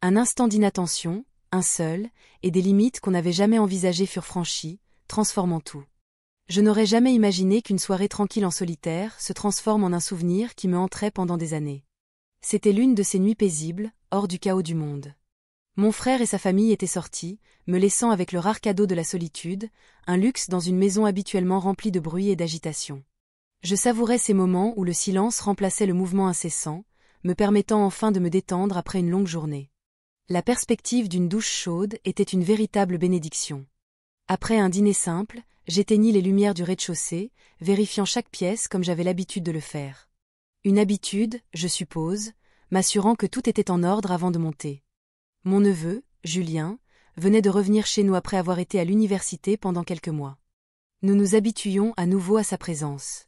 Un instant d'inattention, un seul, et des limites qu'on n'avait jamais envisagées furent franchies, transformant tout. Je n'aurais jamais imaginé qu'une soirée tranquille en solitaire se transforme en un souvenir qui me hanterait pendant des années. C'était l'une de ces nuits paisibles, hors du chaos du monde. Mon frère et sa famille étaient sortis, me laissant avec le rare cadeau de la solitude, un luxe dans une maison habituellement remplie de bruit et d'agitation. Je savourais ces moments où le silence remplaçait le mouvement incessant, me permettant enfin de me détendre après une longue journée. La perspective d'une douche chaude était une véritable bénédiction. Après un dîner simple, j'éteignis les lumières du rez-de-chaussée, vérifiant chaque pièce comme j'avais l'habitude de le faire. Une habitude, je suppose, m'assurant que tout était en ordre avant de monter. Mon neveu, Julien, venait de revenir chez nous après avoir été à l'université pendant quelques mois. Nous nous habituions à nouveau à sa présence.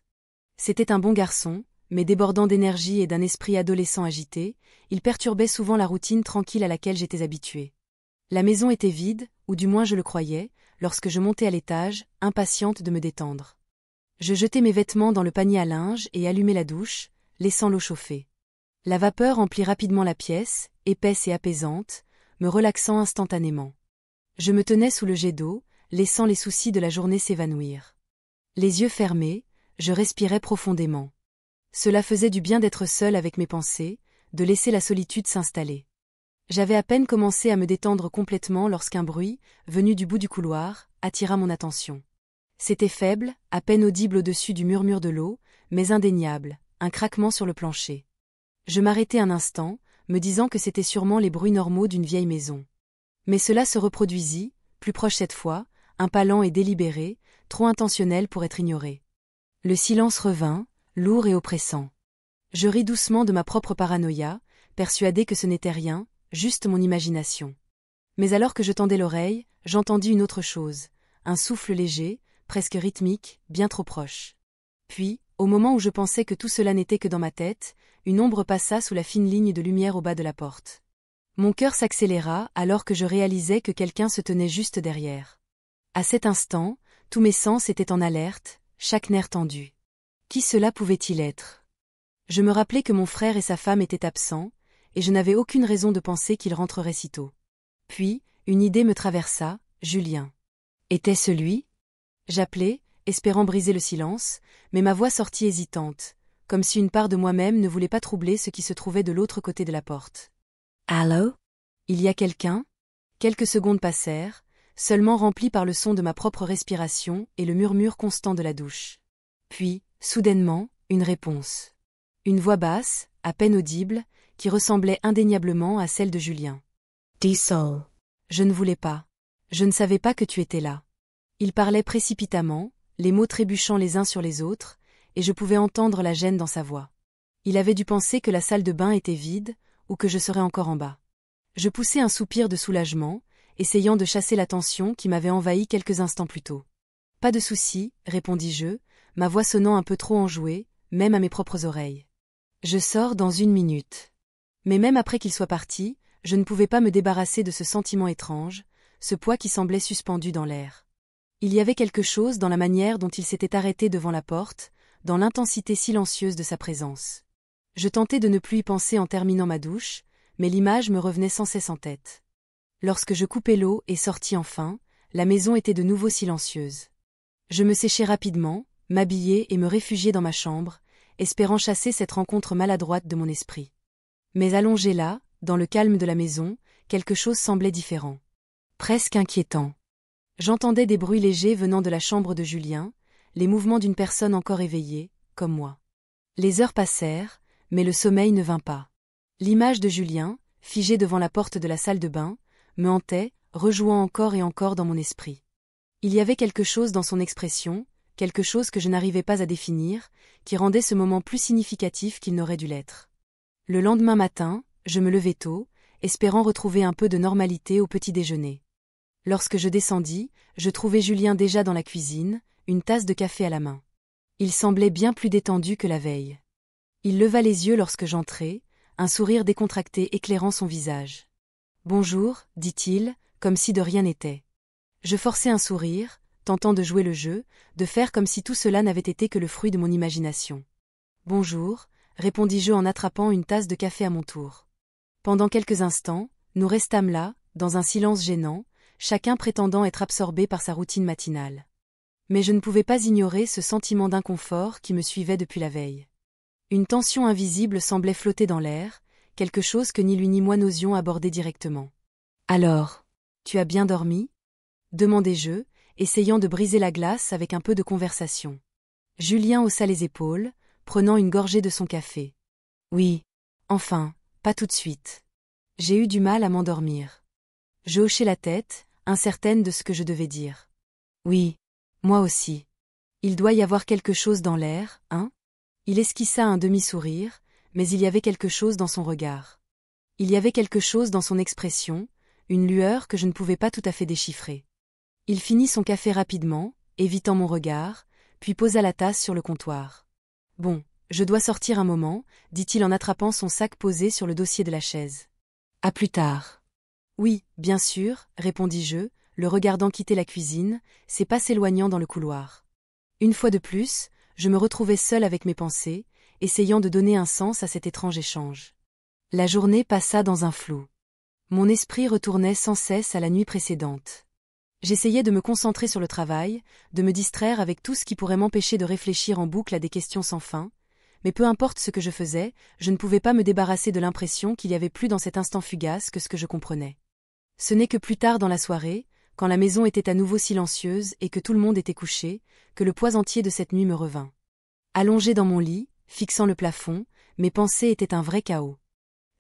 C'était un bon garçon, mais débordant d'énergie et d'un esprit adolescent agité, il perturbait souvent la routine tranquille à laquelle j'étais habituée. La maison était vide, ou du moins je le croyais, lorsque je montais à l'étage, impatiente de me détendre. Je jetai mes vêtements dans le panier à linge et allumai la douche, laissant l'eau chauffer. La vapeur emplit rapidement la pièce, épaisse et apaisante, me relaxant instantanément. Je me tenais sous le jet d'eau, laissant les soucis de la journée s'évanouir. Les yeux fermés, je respirais profondément. Cela faisait du bien d'être seule avec mes pensées, de laisser la solitude s'installer. J'avais à peine commencé à me détendre complètement lorsqu'un bruit, venu du bout du couloir, attira mon attention. C'était faible, à peine audible au-dessus du murmure de l'eau, mais indéniable, un craquement sur le plancher. Je m'arrêtai un instant, me disant que c'était sûrement les bruits normaux d'une vieille maison. Mais cela se reproduisit, plus proche cette fois, un pas lent et délibéré, trop intentionnel pour être ignoré. Le silence revint, lourd et oppressant. Je ris doucement de ma propre paranoïa, persuadée que ce n'était rien, juste mon imagination. Mais alors que je tendais l'oreille, j'entendis une autre chose, un souffle léger, presque rythmique, bien trop proche. Puis, au moment où je pensais que tout cela n'était que dans ma tête, une ombre passa sous la fine ligne de lumière au bas de la porte. Mon cœur s'accéléra alors que je réalisais que quelqu'un se tenait juste derrière. À cet instant, tous mes sens étaient en alerte, chaque nerf tendu. Qui cela pouvait-il être? Je me rappelais que mon frère et sa femme étaient absents, et je n'avais aucune raison de penser qu'ils rentreraient si tôt. Puis, une idée me traversa, Julien. Était-ce lui? J'appelai, espérant briser le silence, mais ma voix sortit hésitante, comme si une part de moi-même ne voulait pas troubler ce qui se trouvait de l'autre côté de la porte. Allô? Il y a quelqu'un? Quelques secondes passèrent, seulement remplies par le son de ma propre respiration et le murmure constant de la douche. Puis, soudainement, une réponse. Une voix basse, à peine audible, qui ressemblait indéniablement à celle de Julien. Diesel. Je ne voulais pas. Je ne savais pas que tu étais là. Il parlait précipitamment, les mots trébuchant les uns sur les autres, et je pouvais entendre la gêne dans sa voix. Il avait dû penser que la salle de bain était vide, ou que je serais encore en bas. Je poussai un soupir de soulagement, essayant de chasser la tension qui m'avait envahi quelques instants plus tôt. Pas de souci, répondis-je, ma voix sonnant un peu trop enjouée, même à mes propres oreilles. Je sors dans 1 minute. Mais même après qu'il soit parti, je ne pouvais pas me débarrasser de ce sentiment étrange, ce poids qui semblait suspendu dans l'air. Il y avait quelque chose dans la manière dont il s'était arrêté devant la porte, dans l'intensité silencieuse de sa présence. Je tentais de ne plus y penser en terminant ma douche, mais l'image me revenait sans cesse en tête. Lorsque je coupai l'eau et sortis enfin, la maison était de nouveau silencieuse. Je me séchai rapidement, m'habillai et me réfugiai dans ma chambre, espérant chasser cette rencontre maladroite de mon esprit. Mais allongé là, dans le calme de la maison, quelque chose semblait différent. Presque inquiétant. J'entendais des bruits légers venant de la chambre de Julien, les mouvements d'une personne encore éveillée, comme moi. Les heures passèrent, mais le sommeil ne vint pas. L'image de Julien, figée devant la porte de la salle de bain, me hantait, rejouant encore et encore dans mon esprit. Il y avait quelque chose dans son expression, quelque chose que je n'arrivais pas à définir, qui rendait ce moment plus significatif qu'il n'aurait dû l'être. Le lendemain matin, je me levai tôt, espérant retrouver un peu de normalité au petit déjeuner. Lorsque je descendis, je trouvai Julien déjà dans la cuisine, une tasse de café à la main. Il semblait bien plus détendu que la veille. Il leva les yeux lorsque j'entrai, un sourire décontracté éclairant son visage. « Bonjour, dit-il, comme si de rien n'était. » Je forçai un sourire, tentant de jouer le jeu, de faire comme si tout cela n'avait été que le fruit de mon imagination. « Bonjour, répondis-je en attrapant une tasse de café à mon tour. Pendant quelques instants, Nous restâmes là, dans un silence gênant, chacun prétendant être absorbé par sa routine matinale. Mais je ne pouvais pas ignorer ce sentiment d'inconfort qui me suivait depuis la veille. Une tension invisible semblait flotter dans l'air, quelque chose que ni lui ni moi n'osions aborder directement. « Alors, tu as bien dormi ?» demandai-je, essayant de briser la glace avec un peu de conversation. Julien haussa les épaules, prenant une gorgée de son café. « Oui. Enfin, pas tout de suite. J'ai eu du mal à m'endormir. » Je hochai la tête, incertaine de ce que je devais dire. « Oui, moi aussi. Il doit y avoir quelque chose dans l'air, hein ?» Il esquissa un demi-sourire, mais il y avait quelque chose dans son regard. Il y avait quelque chose dans son expression, une lueur que je ne pouvais pas tout à fait déchiffrer. Il finit son café rapidement, évitant mon regard, puis posa la tasse sur le comptoir. « Bon, je dois sortir un moment, » dit-il en attrapant son sac posé sur le dossier de la chaise. « À plus tard. »« Oui, bien sûr, » répondis-je, le regardant quitter la cuisine, ses pas s'éloignant dans le couloir. Une fois de plus, je me retrouvais seule avec mes pensées, essayant de donner un sens à cet étrange échange. La journée passa dans un flou. Mon esprit retournait sans cesse à la nuit précédente. J'essayais de me concentrer sur le travail, de me distraire avec tout ce qui pourrait m'empêcher de réfléchir en boucle à des questions sans fin, mais peu importe ce que je faisais, je ne pouvais pas me débarrasser de l'impression qu'il y avait plus dans cet instant fugace que ce que je comprenais. Ce n'est que plus tard dans la soirée, quand la maison était à nouveau silencieuse et que tout le monde était couché, que le poids entier de cette nuit me revint. Allongé dans mon lit, fixant le plafond, mes pensées étaient un vrai chaos.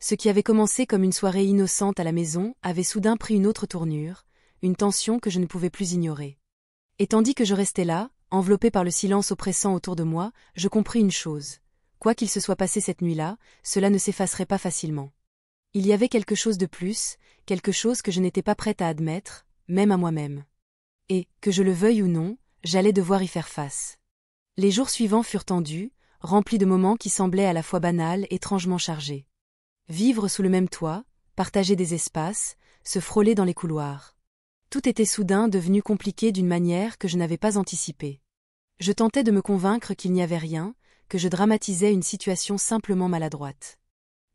Ce qui avait commencé comme une soirée innocente à la maison avait soudain pris une autre tournure, une tension que je ne pouvais plus ignorer. Et tandis que je restais là, enveloppé par le silence oppressant autour de moi, je compris une chose. Quoi qu'il se soit passé cette nuit-là, cela ne s'effacerait pas facilement. Il y avait quelque chose de plus, quelque chose que je n'étais pas prête à admettre, même à moi-même. Et, que je le veuille ou non, j'allais devoir y faire face. Les jours suivants furent tendus, remplis de moments qui semblaient à la fois banals, étrangement chargés. Vivre sous le même toit, partager des espaces, se frôler dans les couloirs. Tout était soudain devenu compliqué d'une manière que je n'avais pas anticipée. Je tentais de me convaincre qu'il n'y avait rien, que je dramatisais une situation simplement maladroite.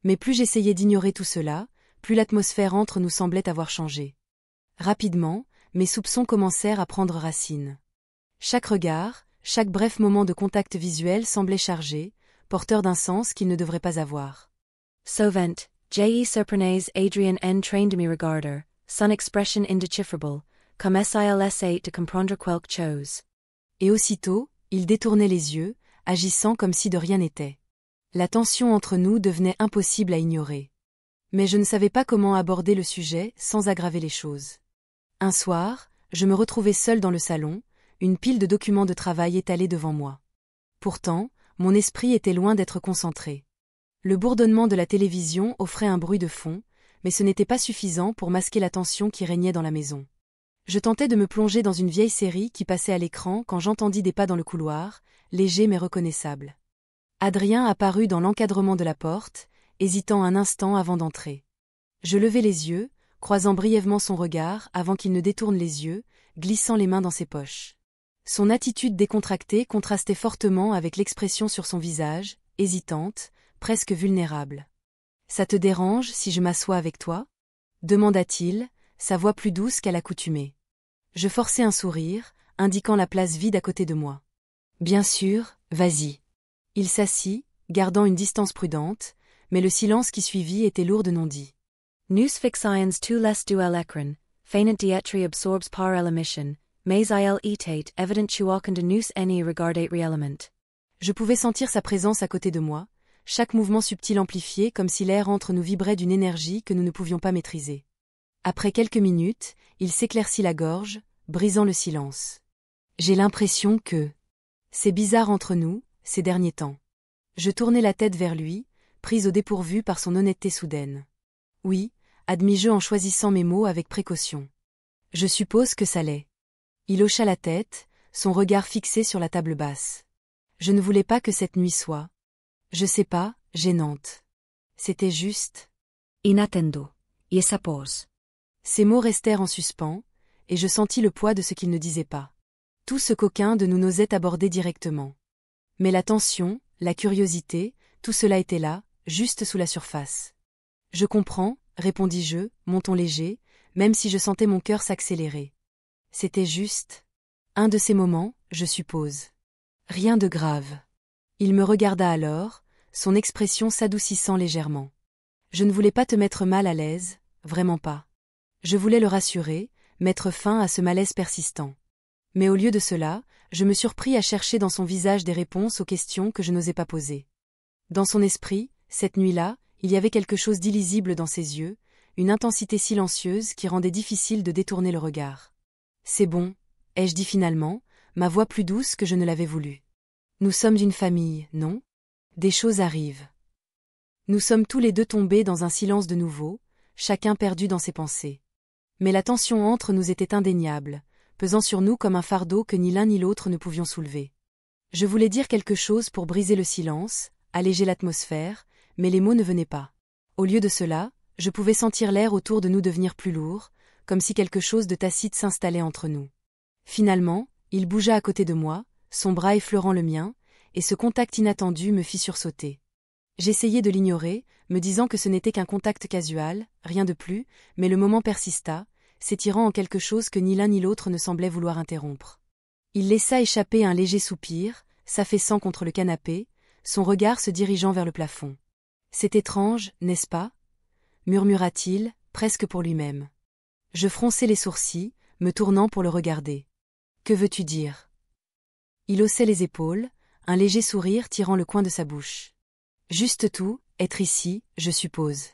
Mais plus j'essayais d'ignorer tout cela, plus l'atmosphère entre nous semblait avoir changé. Rapidement, mes soupçons commencèrent à prendre racine. Chaque regard, chaque bref moment de contact visuel semblait chargé, porteur d'un sens qu'il ne devrait pas avoir. Sovent, J.E. Surprenez Adrian N. trained me regarder, son expression indecipherable, comme s'il de comprendre quelque chose. Et aussitôt, il détournait les yeux, agissant comme si de rien n'était. La tension entre nous devenait impossible à ignorer. Mais je ne savais pas comment aborder le sujet sans aggraver les choses. Un soir, je me retrouvais seule dans le salon, une pile de documents de travail étalés devant moi. Pourtant, mon esprit était loin d'être concentré. Le bourdonnement de la télévision offrait un bruit de fond, mais ce n'était pas suffisant pour masquer la tension qui régnait dans la maison. Je tentais de me plonger dans une vieille série qui passait à l'écran quand j'entendis des pas dans le couloir, légers mais reconnaissables. Adrien apparut dans l'encadrement de la porte, hésitant un instant avant d'entrer. Je levai les yeux, croisant brièvement son regard avant qu'il ne détourne les yeux, glissant les mains dans ses poches. Son attitude décontractée contrastait fortement avec l'expression sur son visage, hésitante, presque vulnérable. « Ça te dérange si je m'assois avec toi ?» demanda-t-il, sa voix plus douce qu'à l'accoutumée. Je forçai un sourire, indiquant la place vide à côté de moi. « Bien sûr, vas-y. » Il s'assit, gardant une distance prudente, mais le silence qui suivit était lourd de non-dits. « Nous fixions tout les duel écran, feignant dietri absorbs par l'émission, mais il était évident que nous n'y regardait réellement. » Je pouvais sentir sa présence à côté de moi, chaque mouvement subtil amplifié comme si l'air entre nous vibrait d'une énergie que nous ne pouvions pas maîtriser. Après quelques minutes, il s'éclaircit la gorge, brisant le silence. « J'ai l'impression que... c'est bizarre entre nous, ces derniers temps. » Je tournai la tête vers lui, prise au dépourvu par son honnêteté soudaine. « Oui, » admis-je en choisissant mes mots avec précaution. « Je suppose que ça l'est. » Il hocha la tête, son regard fixé sur la table basse. Je ne voulais pas que cette nuit soit... je sais pas, gênante. C'était juste... inattendo, je suppose. Ces mots restèrent en suspens, et je sentis le poids de ce qu'il ne disait pas. Tout ce qu'aucun de nous n'osait aborder directement. Mais la tension, la curiosité, tout cela était là, juste sous la surface. « Je comprends, » répondis-je, mon ton léger, même si je sentais mon cœur s'accélérer. C'était juste. Un de ces moments, je suppose. Rien de grave. Il me regarda alors, son expression s'adoucissant légèrement. Je ne voulais pas te mettre mal à l'aise, vraiment pas. Je voulais le rassurer, mettre fin à ce malaise persistant. Mais au lieu de cela, je me surpris à chercher dans son visage des réponses aux questions que je n'osais pas poser. Dans son esprit, cette nuit-là, il y avait quelque chose d'illisible dans ses yeux, une intensité silencieuse qui rendait difficile de détourner le regard. C'est bon, ai-je dit finalement, ma voix plus douce que je ne l'avais voulu. Nous sommes une famille, non? Des choses arrivent. Nous sommes tous les deux tombés dans un silence de nouveau, chacun perdu dans ses pensées. Mais la tension entre nous était indéniable, pesant sur nous comme un fardeau que ni l'un ni l'autre ne pouvions soulever. Je voulais dire quelque chose pour briser le silence, alléger l'atmosphère, mais les mots ne venaient pas. Au lieu de cela, je pouvais sentir l'air autour de nous devenir plus lourd, comme si quelque chose de tacite s'installait entre nous. Finalement, il bougea à côté de moi, son bras effleurant le mien, et ce contact inattendu me fit sursauter. J'essayai de l'ignorer, me disant que ce n'était qu'un contact casual, rien de plus, mais le moment persista, s'étirant en quelque chose que ni l'un ni l'autre ne semblait vouloir interrompre. Il laissa échapper un léger soupir, s'affaissant contre le canapé, son regard se dirigeant vers le plafond. « C'est étrange, n'est-ce pas » murmura-t-il, presque pour lui-même. Je fronçai les sourcils, me tournant pour le regarder. « Que veux-tu dire » Il haussait les épaules, un léger sourire tirant le coin de sa bouche. « Juste tout, être ici, je suppose.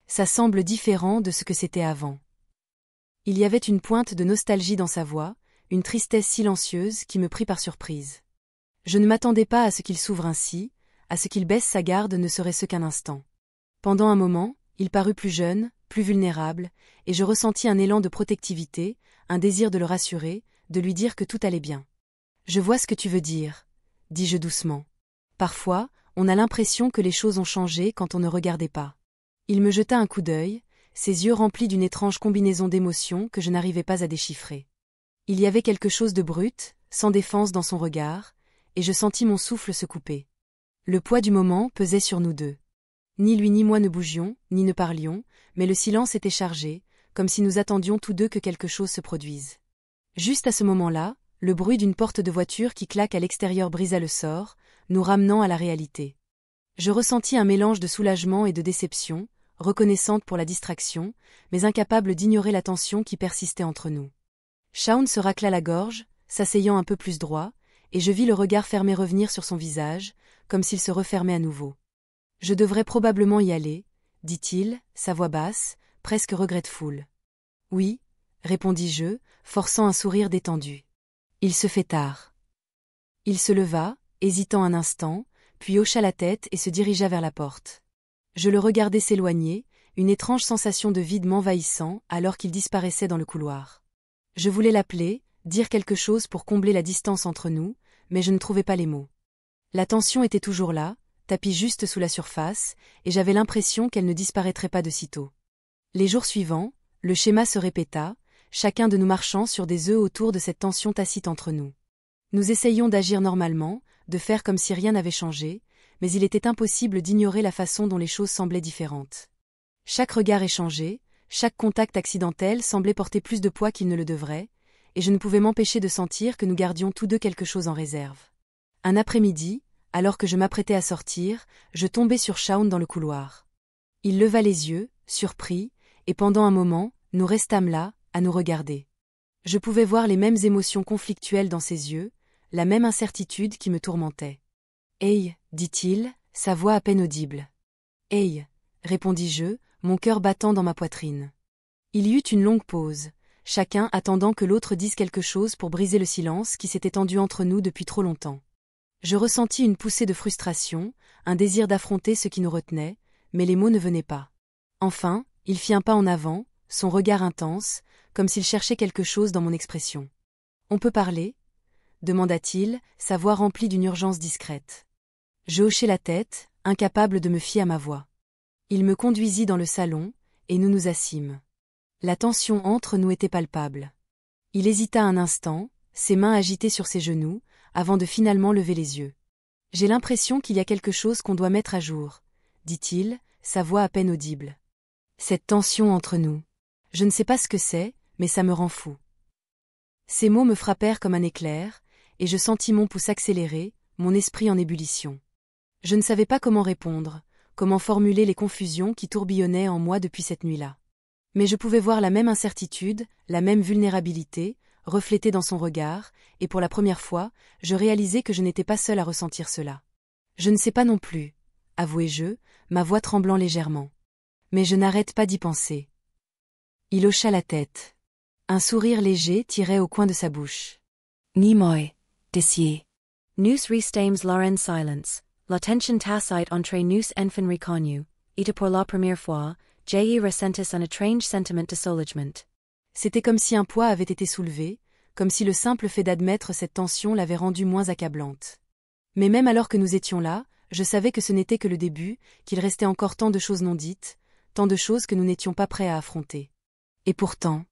Ça semble différent de ce que c'était avant. » Il y avait une pointe de nostalgie dans sa voix, une tristesse silencieuse qui me prit par surprise. Je ne m'attendais pas à ce qu'il s'ouvre ainsi, à ce qu'il baisse sa garde ne serait-ce qu'un instant. Pendant un moment, il parut plus jeune, plus vulnérable, et je ressentis un élan de protectivité, un désir de le rassurer, de lui dire que tout allait bien. « Je vois ce que tu veux dire, » dis-je doucement. Parfois, on a l'impression que les choses ont changé quand on ne regardait pas. Il me jeta un coup d'œil, ses yeux remplis d'une étrange combinaison d'émotions que je n'arrivais pas à déchiffrer. Il y avait quelque chose de brut, sans défense dans son regard, et je sentis mon souffle se couper. Le poids du moment pesait sur nous deux. Ni lui ni moi ne bougions, ni ne parlions, mais le silence était chargé, comme si nous attendions tous deux que quelque chose se produise. Juste à ce moment-là, le bruit d'une porte de voiture qui claque à l'extérieur brisa le sort, nous ramenant à la réalité. Je ressentis un mélange de soulagement et de déception, reconnaissante pour la distraction, mais incapable d'ignorer la tension qui persistait entre nous. Shaun se racla la gorge, s'asseyant un peu plus droit, et je vis le regard fermé revenir sur son visage, comme s'il se refermait à nouveau. « Je devrais probablement y aller, » dit-il, sa voix basse, presque regretful. « Oui, » répondis-je, forçant un sourire détendu. « Il se fait tard. » Il se leva, hésitant un instant, puis hocha la tête et se dirigea vers la porte. Je le regardai s'éloigner, une étrange sensation de vide m'envahissant alors qu'il disparaissait dans le couloir. Je voulais l'appeler, dire quelque chose pour combler la distance entre nous, mais je ne trouvais pas les mots. La tension était toujours là, tapie juste sous la surface, et j'avais l'impression qu'elle ne disparaîtrait pas de sitôt. Les jours suivants, le schéma se répéta, chacun de nous marchant sur des œufs autour de cette tension tacite entre nous. Nous essayions d'agir normalement, de faire comme si rien n'avait changé, mais il était impossible d'ignorer la façon dont les choses semblaient différentes. Chaque regard échangé, chaque contact accidentel semblait porter plus de poids qu'il ne le devrait, et je ne pouvais m'empêcher de sentir que nous gardions tous deux quelque chose en réserve. Un après-midi, alors que je m'apprêtais à sortir, je tombai sur Shaun dans le couloir. Il leva les yeux, surpris, et pendant un moment, nous restâmes là, à nous regarder. Je pouvais voir les mêmes émotions conflictuelles dans ses yeux, la même incertitude qui me tourmentait. « Hey » dit-il, sa voix à peine audible. « Hey » répondis-je, mon cœur battant dans ma poitrine. Il y eut une longue pause, chacun attendant que l'autre dise quelque chose pour briser le silence qui s'était tendu entre nous depuis trop longtemps. Je ressentis une poussée de frustration, un désir d'affronter ce qui nous retenait, mais les mots ne venaient pas. Enfin, il fit un pas en avant, son regard intense, comme s'il cherchait quelque chose dans mon expression. « On peut parler » demanda-t-il, sa voix remplie d'une urgence discrète. Je hochai la tête, incapable de me fier à ma voix. Il me conduisit dans le salon, et nous nous assîmes. La tension entre nous était palpable. Il hésita un instant, ses mains agitées sur ses genoux, avant de finalement lever les yeux. « J'ai l'impression qu'il y a quelque chose qu'on doit mettre à jour, » dit-il, sa voix à peine audible. Cette tension entre nous. Je ne sais pas ce que c'est, mais ça me rend fou. Ces mots me frappèrent comme un éclair, et je sentis mon pouls s'accélérer, mon esprit en ébullition. Je ne savais pas comment répondre, comment formuler les confusions qui tourbillonnaient en moi depuis cette nuit-là. Mais je pouvais voir la même incertitude, la même vulnérabilité, reflétée dans son regard, et pour la première fois, je réalisai que je n'étais pas seule à ressentir cela. Je ne sais pas non plus, avouai-je, ma voix tremblant légèrement. Mais je n'arrête pas d'y penser. Il hocha la tête. Un sourire léger tirait au coin de sa bouche. Ni moi, disier. Nous restâmes là en silence, l'attention tacite entre nous enfin reconnue, et pour la première fois, j'ai ressentis un étrange sentiment de soulagement. C'était comme si un poids avait été soulevé, comme si le simple fait d'admettre cette tension l'avait rendue moins accablante. Mais même alors que nous étions là, je savais que ce n'était que le début, qu'il restait encore tant de choses non dites, tant de choses que nous n'étions pas prêts à affronter. Et pourtant,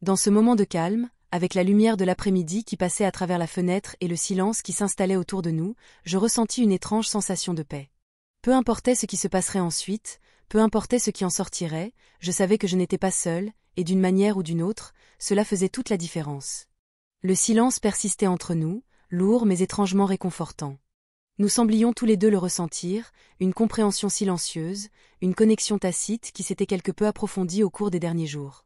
dans ce moment de calme, avec la lumière de l'après-midi qui passait à travers la fenêtre et le silence qui s'installait autour de nous, je ressentis une étrange sensation de paix. Peu importait ce qui se passerait ensuite, peu importait ce qui en sortirait, je savais que je n'étais pas seule, et d'une manière ou d'une autre, cela faisait toute la différence. Le silence persistait entre nous, lourd mais étrangement réconfortant. Nous semblions tous les deux le ressentir, une compréhension silencieuse, une connexion tacite qui s'était quelque peu approfondie au cours des derniers jours.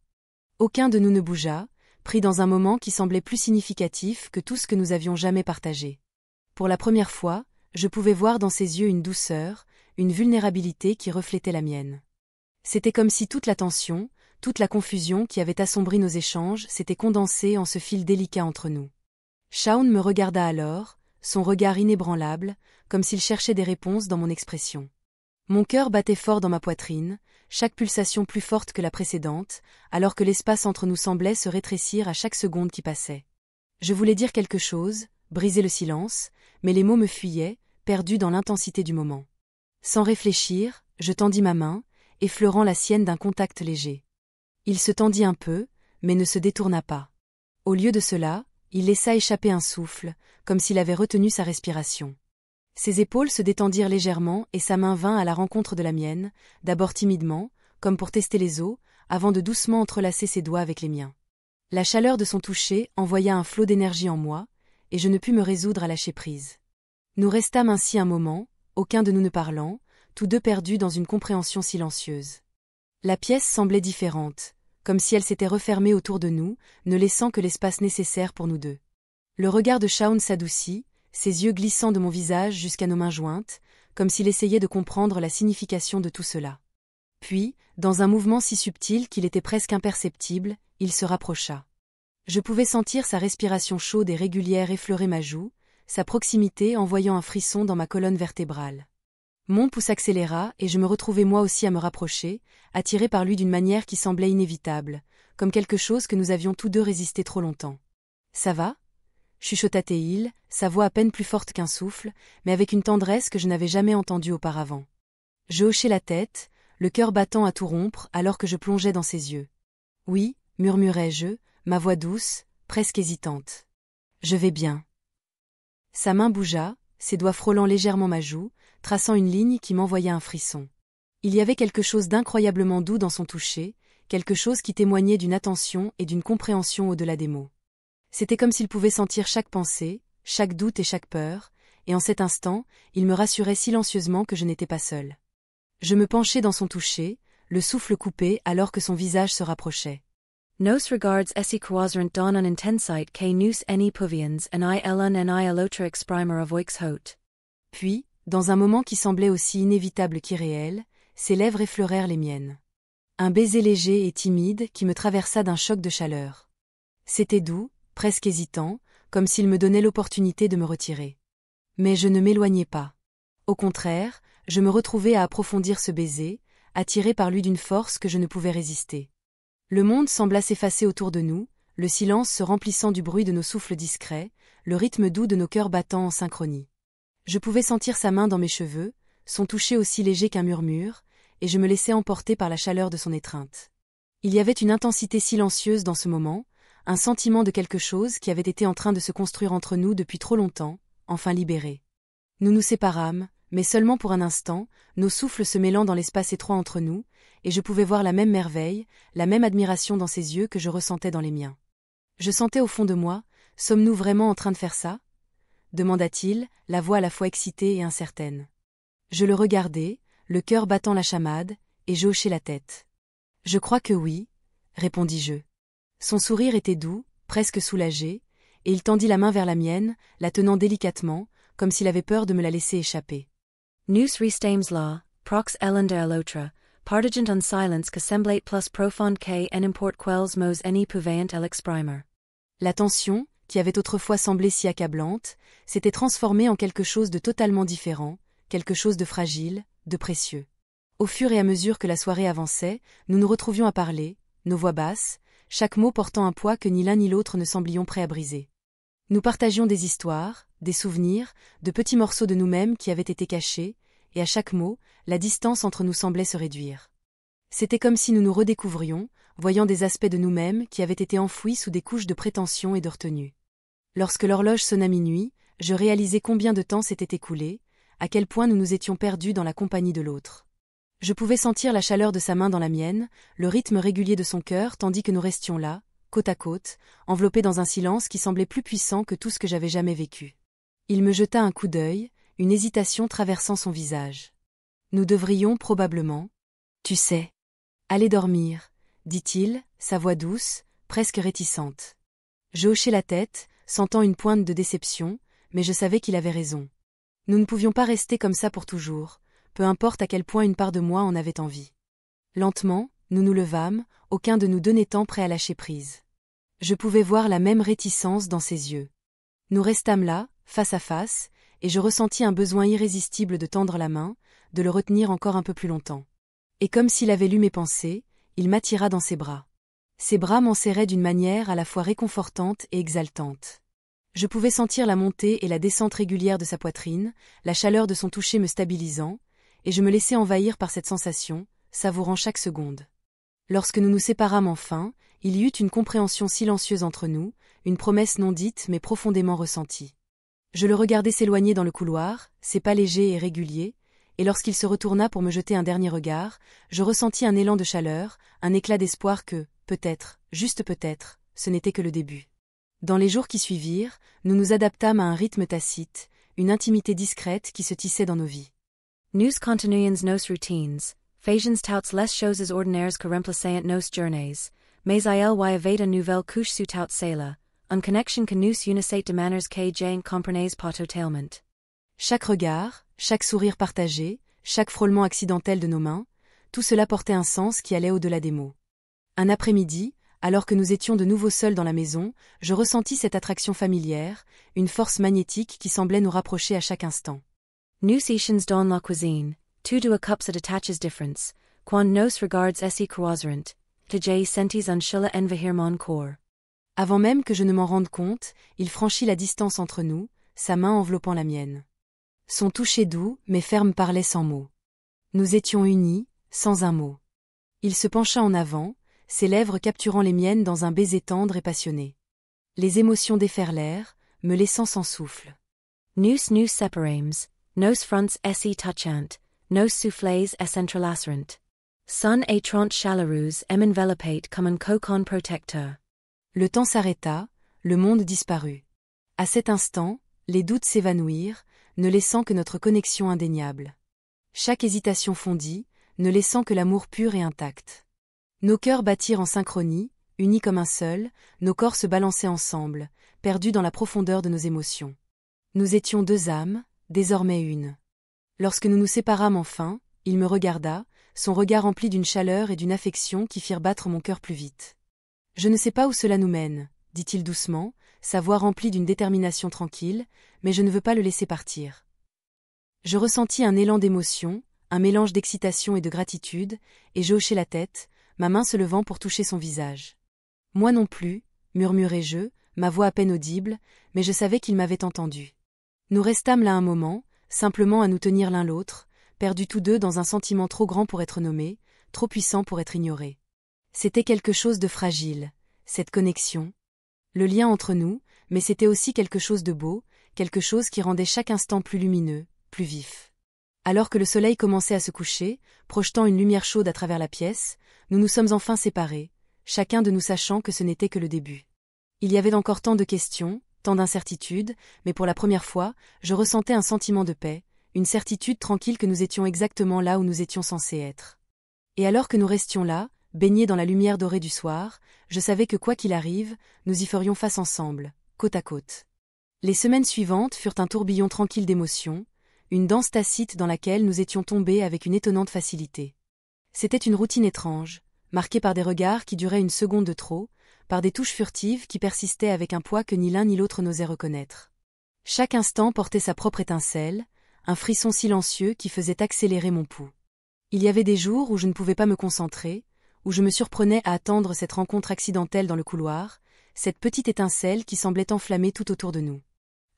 Aucun de nous ne bougea, pris dans un moment qui semblait plus significatif que tout ce que nous avions jamais partagé. Pour la première fois, je pouvais voir dans ses yeux une douceur, une vulnérabilité qui reflétait la mienne. C'était comme si toute la tension, toute la confusion qui avait assombri nos échanges s'était condensée en ce fil délicat entre nous. Shaun me regarda alors, son regard inébranlable, comme s'il cherchait des réponses dans mon expression. Mon cœur battait fort dans ma poitrine, chaque pulsation plus forte que la précédente, alors que l'espace entre nous semblait se rétrécir à chaque seconde qui passait. Je voulais dire quelque chose, briser le silence, mais les mots me fuyaient, perdus dans l'intensité du moment. Sans réfléchir, je tendis ma main, effleurant la sienne d'un contact léger. Il se tendit un peu, mais ne se détourna pas. Au lieu de cela, il laissa échapper un souffle, comme s'il avait retenu sa respiration. Ses épaules se détendirent légèrement et sa main vint à la rencontre de la mienne, d'abord timidement, comme pour tester les os, avant de doucement entrelacer ses doigts avec les miens. La chaleur de son toucher envoya un flot d'énergie en moi, et je ne pus me résoudre à lâcher prise. Nous restâmes ainsi un moment, aucun de nous ne parlant, tous deux perdus dans une compréhension silencieuse. La pièce semblait différente, comme si elle s'était refermée autour de nous, ne laissant que l'espace nécessaire pour nous deux. Le regard de Shaun s'adoucit, ses yeux glissant de mon visage jusqu'à nos mains jointes, comme s'il essayait de comprendre la signification de tout cela. Puis, dans un mouvement si subtil qu'il était presque imperceptible, il se rapprocha. Je pouvais sentir sa respiration chaude et régulière effleurer ma joue, sa proximité envoyant un frisson dans ma colonne vertébrale. Mon pouls s'accéléra et je me retrouvai moi aussi à me rapprocher, attiré par lui d'une manière qui semblait inévitable, comme quelque chose que nous avions tous deux résisté trop longtemps. « Ça va » chuchota Théil, sa voix à peine plus forte qu'un souffle, mais avec une tendresse que je n'avais jamais entendue auparavant. Je hochai la tête, le cœur battant à tout rompre alors que je plongeais dans ses yeux. « Oui » murmurai-je, ma voix douce, presque hésitante. « Je vais bien. » Sa main bougea, ses doigts frôlant légèrement ma joue, traçant une ligne qui m'envoya un frisson. Il y avait quelque chose d'incroyablement doux dans son toucher, quelque chose qui témoignait d'une attention et d'une compréhension au-delà des mots. C'était comme s'il pouvait sentir chaque pensée, chaque doute et chaque peur, et en cet instant, il me rassurait silencieusement que je n'étais pas seule. Je me penchai dans son toucher, le souffle coupé alors que son visage se rapprochait. Nos regards esse quadrant don an intensite que nous eni puvians en I ellen en I allotre exprimer of oix hot. Puis, dans un moment qui semblait aussi inévitable qu'irréel, ses lèvres effleurèrent les miennes. Un baiser léger et timide qui me traversa d'un choc de chaleur. C'était doux, presque hésitant, comme s'il me donnait l'opportunité de me retirer. Mais je ne m'éloignai pas. Au contraire, je me retrouvai à approfondir ce baiser, attiré par lui d'une force que je ne pouvais résister. Le monde sembla s'effacer autour de nous, le silence se remplissant du bruit de nos souffles discrets, le rythme doux de nos cœurs battant en synchronie. Je pouvais sentir sa main dans mes cheveux, son toucher aussi léger qu'un murmure, et je me laissais emporter par la chaleur de son étreinte. Il y avait une intensité silencieuse dans ce moment, un sentiment de quelque chose qui avait été en train de se construire entre nous depuis trop longtemps, enfin libéré. Nous nous séparâmes, mais seulement pour un instant, nos souffles se mêlant dans l'espace étroit entre nous, et je pouvais voir la même merveille, la même admiration dans ses yeux que je ressentais dans les miens. Je sentais au fond de moi, sommes-nous vraiment en train de faire ça? Demanda-t-il, la voix à la fois excitée et incertaine. Je le regardais, le cœur battant la chamade, et je hochai la tête. Je crois que oui, répondis-je. Son sourire était doux, presque soulagé, et il tendit la main vers la mienne, la tenant délicatement, comme s'il avait peur de me la laisser échapper. Nous restames la, prox elende l'autre, partigent en silence que semblate plus profonde que en import quels mots any pouvaient el exprimer. La tension, qui avait autrefois semblé si accablante, s'était transformée en quelque chose de totalement différent, quelque chose de fragile, de précieux. Au fur et à mesure que la soirée avançait, nous nous retrouvions à parler, nos voix basses, chaque mot portant un poids que ni l'un ni l'autre ne semblions prêts à briser. Nous partagions des histoires, des souvenirs, de petits morceaux de nous-mêmes qui avaient été cachés, et à chaque mot, la distance entre nous semblait se réduire. C'était comme si nous nous redécouvrions, voyant des aspects de nous-mêmes qui avaient été enfouis sous des couches de prétention et de retenue. Lorsque l'horloge sonna minuit, je réalisai combien de temps s'était écoulé, à quel point nous nous étions perdus dans la compagnie de l'autre. Je pouvais sentir la chaleur de sa main dans la mienne, le rythme régulier de son cœur tandis que nous restions là, côte à côte, enveloppés dans un silence qui semblait plus puissant que tout ce que j'avais jamais vécu. Il me jeta un coup d'œil, une hésitation traversant son visage. Nous devrions probablement, tu sais, aller dormir, dit-il, sa voix douce, presque réticente. Je hochai la tête, sentant une pointe de déception, mais je savais qu'il avait raison. Nous ne pouvions pas rester comme ça pour toujours, peu importe à quel point une part de moi en avait envie. Lentement, nous nous levâmes, aucun de nous deux n'étant prêt à lâcher prise. Je pouvais voir la même réticence dans ses yeux. Nous restâmes là, face à face, et je ressentis un besoin irrésistible de tendre la main, de le retenir encore un peu plus longtemps. Et comme s'il avait lu mes pensées, il m'attira dans ses bras. Ses bras m'enserraient d'une manière à la fois réconfortante et exaltante. Je pouvais sentir la montée et la descente régulière de sa poitrine, la chaleur de son toucher me stabilisant, et je me laissais envahir par cette sensation, savourant chaque seconde. Lorsque nous nous séparâmes enfin, il y eut une compréhension silencieuse entre nous, une promesse non dite mais profondément ressentie. Je le regardais s'éloigner dans le couloir, ses pas légers et réguliers, et lorsqu'il se retourna pour me jeter un dernier regard, je ressentis un élan de chaleur, un éclat d'espoir que, peut-être, juste peut-être, ce n'était que le début. Dans les jours qui suivirent, nous nous adaptâmes à un rythme tacite, une intimité discrète qui se tissait dans nos vies. Nous continuions nos routines, faisons toutes les choses ordinaires que remplaçaient nos journées, mais il y avait une nouvelle couche sous toute cela, une connexion que nous unissait de manières que je ne comprenais pas totalement. Chaque regard, chaque sourire partagé, chaque frôlement accidentel de nos mains, tout cela portait un sens qui allait au-delà des mots. Un après-midi, alors que nous étions de nouveau seuls dans la maison, je ressentis cette attraction familière, une force magnétique qui semblait nous rapprocher à chaque instant. Nous étions dans la cuisine, tout deux cups à détaches différents, quand nos regards s'y croiseront, que j'ai senti un chalet envahir mon corps. Avant même que je ne m'en rende compte, il franchit la distance entre nous, sa main enveloppant la mienne. Son toucher doux, mais ferme parlait sans mots. Nous étions unis, sans un mot. Il se pencha en avant, ses lèvres capturant les miennes dans un baiser tendre et passionné. Les émotions déferlèrent, me laissant sans souffle. Nous séparâmes, nos fronts s'y touchant, nos souffles s'entrelaceront. Son étrange chaleureux m'enveloppait comme un cocon protecteur. Le temps s'arrêta, le monde disparut. À cet instant, les doutes s'évanouirent, ne laissant que notre connexion indéniable. Chaque hésitation fondit, ne laissant que l'amour pur et intact. Nos cœurs battirent en synchronie, unis comme un seul, nos corps se balançaient ensemble, perdus dans la profondeur de nos émotions. Nous étions deux âmes, désormais une. Lorsque nous nous séparâmes enfin, il me regarda, son regard rempli d'une chaleur et d'une affection qui firent battre mon cœur plus vite. « Je ne sais pas où cela nous mène, » dit-il doucement, sa voix remplie d'une détermination tranquille, mais je ne veux pas le laisser partir. Je ressentis un élan d'émotion, un mélange d'excitation et de gratitude, et je hochai la tête, ma main se levant pour toucher son visage. Moi non plus, murmurai-je, ma voix à peine audible, mais je savais qu'il m'avait entendu. Nous restâmes là un moment, simplement à nous tenir l'un l'autre, perdus tous deux dans un sentiment trop grand pour être nommé, trop puissant pour être ignoré. C'était quelque chose de fragile, cette connexion. Le lien entre nous, mais c'était aussi quelque chose de beau, quelque chose qui rendait chaque instant plus lumineux, plus vif. Alors que le soleil commençait à se coucher, projetant une lumière chaude à travers la pièce, nous nous sommes enfin séparés, chacun de nous sachant que ce n'était que le début. Il y avait encore tant de questions, tant d'incertitudes, mais pour la première fois, je ressentais un sentiment de paix, une certitude tranquille que nous étions exactement là où nous étions censés être. Et alors que nous restions là, baignés dans la lumière dorée du soir, je savais que quoi qu'il arrive, nous y ferions face ensemble, côte à côte. Les semaines suivantes furent un tourbillon tranquille d'émotions, une danse tacite dans laquelle nous étions tombés avec une étonnante facilité. C'était une routine étrange, marquée par des regards qui duraient une seconde de trop, par des touches furtives qui persistaient avec un poids que ni l'un ni l'autre n'osait reconnaître. Chaque instant portait sa propre étincelle, un frisson silencieux qui faisait accélérer mon pouls. Il y avait des jours où je ne pouvais pas me concentrer, où je me surprenais à attendre cette rencontre accidentelle dans le couloir, cette petite étincelle qui semblait enflammer tout autour de nous.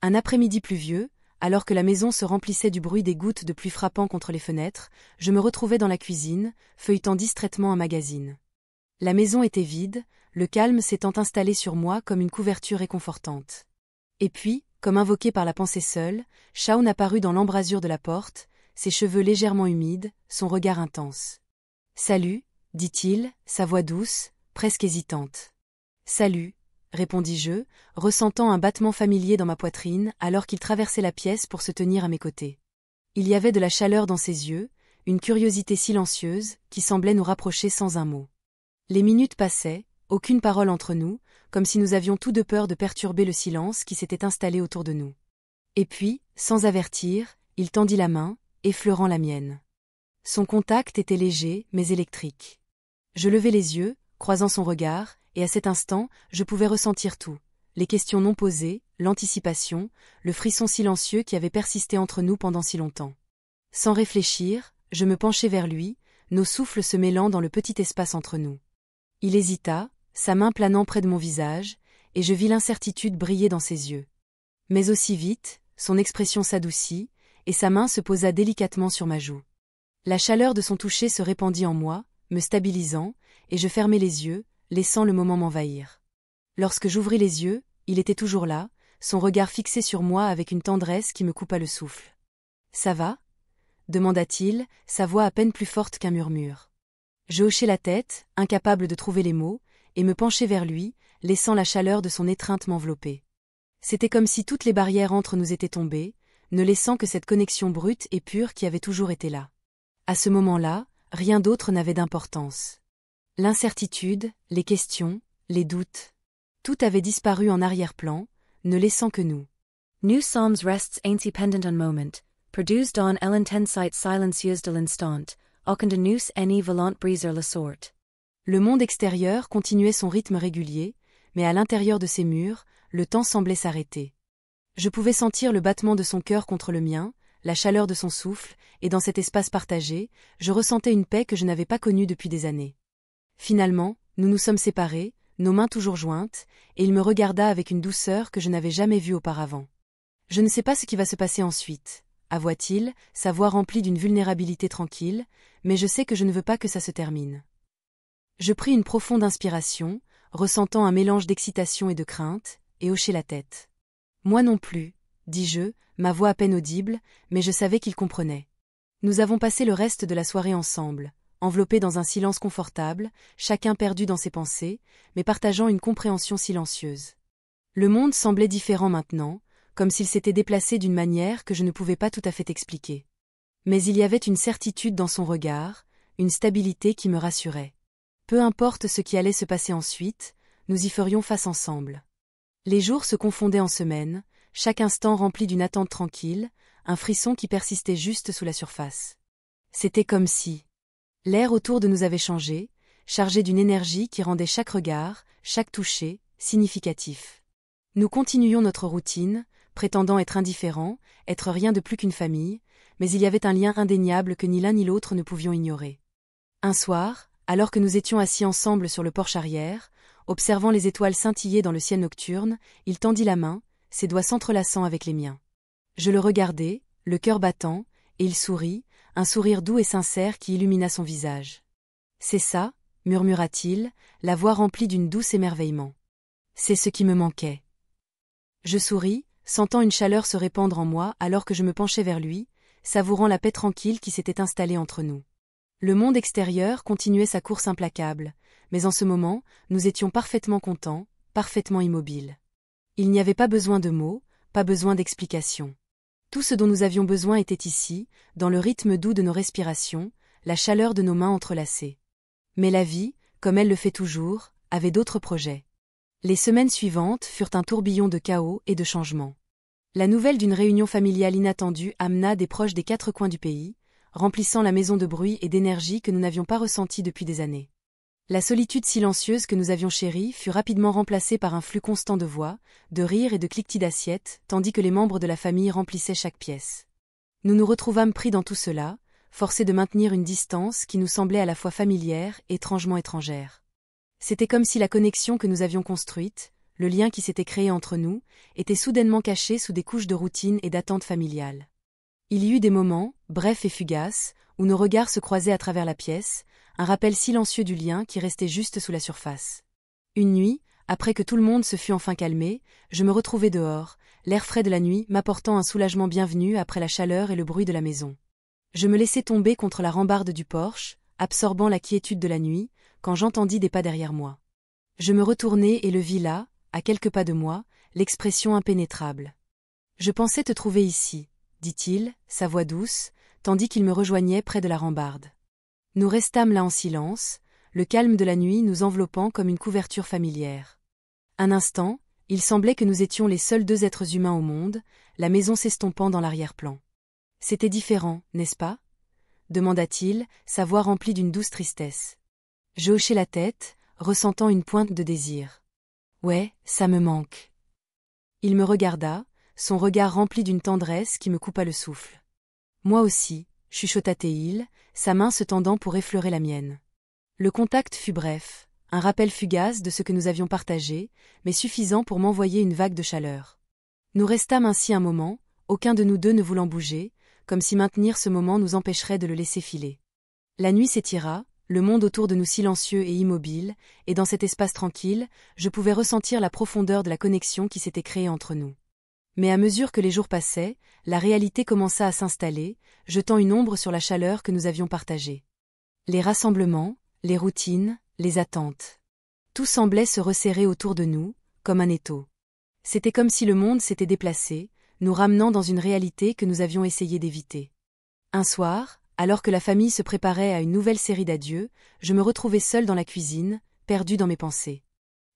Un après-midi pluvieux, alors que la maison se remplissait du bruit des gouttes de pluie frappant contre les fenêtres, je me retrouvais dans la cuisine, feuilletant distraitement un magazine. La maison était vide, le calme s'étant installé sur moi comme une couverture réconfortante. Et puis, comme invoqué par la pensée seule, Shaun apparut dans l'embrasure de la porte, ses cheveux légèrement humides, son regard intense. « Salut », dit-il, sa voix douce, presque hésitante. « Salut », répondis-je, ressentant un battement familier dans ma poitrine alors qu'il traversait la pièce pour se tenir à mes côtés. Il y avait de la chaleur dans ses yeux, une curiosité silencieuse qui semblait nous rapprocher sans un mot. Les minutes passaient, aucune parole entre nous, comme si nous avions tous deux peur de perturber le silence qui s'était installé autour de nous. Et puis, sans avertir, il tendit la main, effleurant la mienne. Son contact était léger, mais électrique. Je levai les yeux, croisant son regard, et à cet instant, je pouvais ressentir tout. Les questions non posées, l'anticipation, le frisson silencieux qui avait persisté entre nous pendant si longtemps. Sans réfléchir, je me penchai vers lui, nos souffles se mêlant dans le petit espace entre nous. Il hésita, sa main planant près de mon visage, et je vis l'incertitude briller dans ses yeux. Mais aussi vite, son expression s'adoucit, et sa main se posa délicatement sur ma joue. La chaleur de son toucher se répandit en moi, me stabilisant, et je fermai les yeux, laissant le moment m'envahir. Lorsque j'ouvris les yeux, il était toujours là, son regard fixé sur moi avec une tendresse qui me coupa le souffle. « Ça va » demanda-t-il, sa voix à peine plus forte qu'un murmure. Je hochai la tête, incapable de trouver les mots, et me penchai vers lui, laissant la chaleur de son étreinte m'envelopper. C'était comme si toutes les barrières entre nous étaient tombées, ne laissant que cette connexion brute et pure qui avait toujours été là. À ce moment-là, rien d'autre n'avait d'importance. L'incertitude, les questions, les doutes. Tout avait disparu en arrière-plan, ne laissant que nous. Nu soms rests independent un moment, produced on l'intensité silencieuse de l'instant, aucun de nous n'est volant briser la sorte. Le monde extérieur continuait son rythme régulier, mais à l'intérieur de ses murs, le temps semblait s'arrêter. Je pouvais sentir le battement de son cœur contre le mien, la chaleur de son souffle, et dans cet espace partagé, je ressentais une paix que je n'avais pas connue depuis des années. Finalement, nous nous sommes séparés, nos mains toujours jointes, et il me regarda avec une douceur que je n'avais jamais vue auparavant. « Je ne sais pas ce qui va se passer ensuite », avoua-t-il, sa voix remplie d'une vulnérabilité tranquille, mais je sais que je ne veux pas que ça se termine. Je pris une profonde inspiration, ressentant un mélange d'excitation et de crainte, et hochai la tête. « Moi non plus », dis-je, ma voix à peine audible, mais je savais qu'il comprenait. Nous avons passé le reste de la soirée ensemble, enveloppés dans un silence confortable, chacun perdu dans ses pensées, mais partageant une compréhension silencieuse. Le monde semblait différent maintenant, comme s'il s'était déplacé d'une manière que je ne pouvais pas tout à fait expliquer. Mais il y avait une certitude dans son regard, une stabilité qui me rassurait. Peu importe ce qui allait se passer ensuite, nous y ferions face ensemble. Les jours se confondaient en semaines, chaque instant rempli d'une attente tranquille, un frisson qui persistait juste sous la surface. C'était comme si l'air autour de nous avait changé, chargé d'une énergie qui rendait chaque regard, chaque toucher, significatif. Nous continuions notre routine, prétendant être indifférents, être rien de plus qu'une famille, mais il y avait un lien indéniable que ni l'un ni l'autre ne pouvions ignorer. Un soir, alors que nous étions assis ensemble sur le porche arrière, observant les étoiles scintiller dans le ciel nocturne, il tendit la main, ses doigts s'entrelaçant avec les miens. Je le regardai, le cœur battant, et il sourit, un sourire doux et sincère qui illumina son visage. « C'est ça », murmura-t-il, la voix remplie d'une douce émerveillement. « C'est ce qui me manquait. » Je souris, sentant une chaleur se répandre en moi alors que je me penchais vers lui, savourant la paix tranquille qui s'était installée entre nous. Le monde extérieur continuait sa course implacable, mais en ce moment, nous étions parfaitement contents, parfaitement immobiles. Il n'y avait pas besoin de mots, pas besoin d'explications. Tout ce dont nous avions besoin était ici, dans le rythme doux de nos respirations, la chaleur de nos mains entrelacées. Mais la vie, comme elle le fait toujours, avait d'autres projets. Les semaines suivantes furent un tourbillon de chaos et de changements. La nouvelle d'une réunion familiale inattendue amena des proches des 4 coins du pays, remplissant la maison de bruit et d'énergie que nous n'avions pas ressenti depuis des années. La solitude silencieuse que nous avions chérie fut rapidement remplacée par un flux constant de voix, de rires et de cliquetis d'assiettes, tandis que les membres de la famille remplissaient chaque pièce. Nous nous retrouvâmes pris dans tout cela, forcés de maintenir une distance qui nous semblait à la fois familière et étrangement étrangère. C'était comme si la connexion que nous avions construite, le lien qui s'était créé entre nous, était soudainement caché sous des couches de routine et d'attente familiale. Il y eut des moments, brefs et fugaces, où nos regards se croisaient à travers la pièce, un rappel silencieux du lien qui restait juste sous la surface. Une nuit, après que tout le monde se fut enfin calmé, je me retrouvai dehors, l'air frais de la nuit m'apportant un soulagement bienvenu après la chaleur et le bruit de la maison. Je me laissai tomber contre la rambarde du porche, absorbant la quiétude de la nuit, quand j'entendis des pas derrière moi. Je me retournai et le vis là, à quelques pas de moi, l'expression impénétrable. « Je pensais te trouver ici », dit-il, sa voix douce, tandis qu'il me rejoignait près de la rambarde. Nous restâmes là en silence, le calme de la nuit nous enveloppant comme une couverture familière. Un instant, il semblait que nous étions les seuls 2 êtres humains au monde, la maison s'estompant dans l'arrière-plan. « C'était différent, n'est-ce pas » demanda-t-il, sa voix remplie d'une douce tristesse. Je hochai la tête, ressentant une pointe de désir. « Ouais, ça me manque. » Il me regarda, son regard rempli d'une tendresse qui me coupa le souffle. « Moi aussi » chuchota-t-il, sa main se tendant pour effleurer la mienne. Le contact fut bref, un rappel fugace de ce que nous avions partagé, mais suffisant pour m'envoyer une vague de chaleur. Nous restâmes ainsi un moment, aucun de nous deux ne voulant bouger, comme si maintenir ce moment nous empêcherait de le laisser filer. La nuit s'étira, le monde autour de nous silencieux et immobile, et dans cet espace tranquille, je pouvais ressentir la profondeur de la connexion qui s'était créée entre nous. Mais à mesure que les jours passaient, la réalité commença à s'installer, jetant une ombre sur la chaleur que nous avions partagée. Les rassemblements, les routines, les attentes. Tout semblait se resserrer autour de nous, comme un étau. C'était comme si le monde s'était déplacé, nous ramenant dans une réalité que nous avions essayé d'éviter. Un soir, alors que la famille se préparait à une nouvelle série d'adieux, je me retrouvai seul dans la cuisine, perdu dans mes pensées.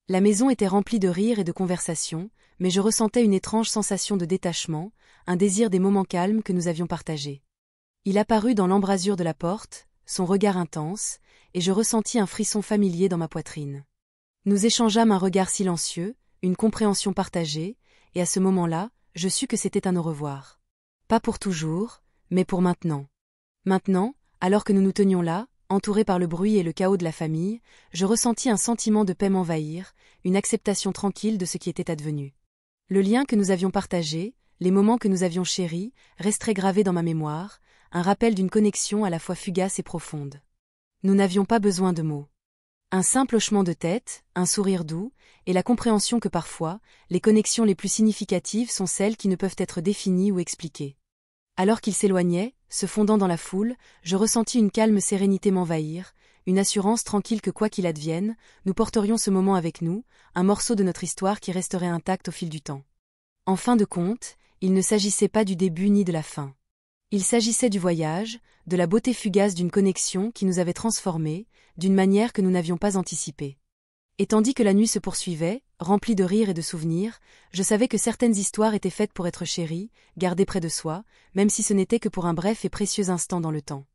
La maison était remplie de rires et de conversations, mais je ressentais une étrange sensation de détachement, un désir des moments calmes que nous avions partagés. Il apparut dans l'embrasure de la porte, son regard intense, et je ressentis un frisson familier dans ma poitrine. Nous échangeâmes un regard silencieux, une compréhension partagée, et à ce moment-là, je sus que c'était un au revoir. Pas pour toujours, mais pour maintenant. Maintenant, alors que nous nous tenions là, entourés par le bruit et le chaos de la famille, je ressentis un sentiment de paix m'envahir, une acceptation tranquille de ce qui était advenu. Le lien que nous avions partagé, les moments que nous avions chéris, resteraient gravés dans ma mémoire, un rappel d'une connexion à la fois fugace et profonde. Nous n'avions pas besoin de mots. Un simple hochement de tête, un sourire doux, et la compréhension que parfois, les connexions les plus significatives sont celles qui ne peuvent être définies ou expliquées. Alors qu'il s'éloignait, se fondant dans la foule, je ressentis une calme sérénité m'envahir, une assurance tranquille que quoi qu'il advienne, nous porterions ce moment avec nous, un morceau de notre histoire qui resterait intact au fil du temps. En fin de compte, il ne s'agissait pas du début ni de la fin. Il s'agissait du voyage, de la beauté fugace d'une connexion qui nous avait transformés, d'une manière que nous n'avions pas anticipée. Et tandis que la nuit se poursuivait, remplie de rires et de souvenirs, je savais que certaines histoires étaient faites pour être chéries, gardées près de soi, même si ce n'était que pour un bref et précieux instant dans le temps.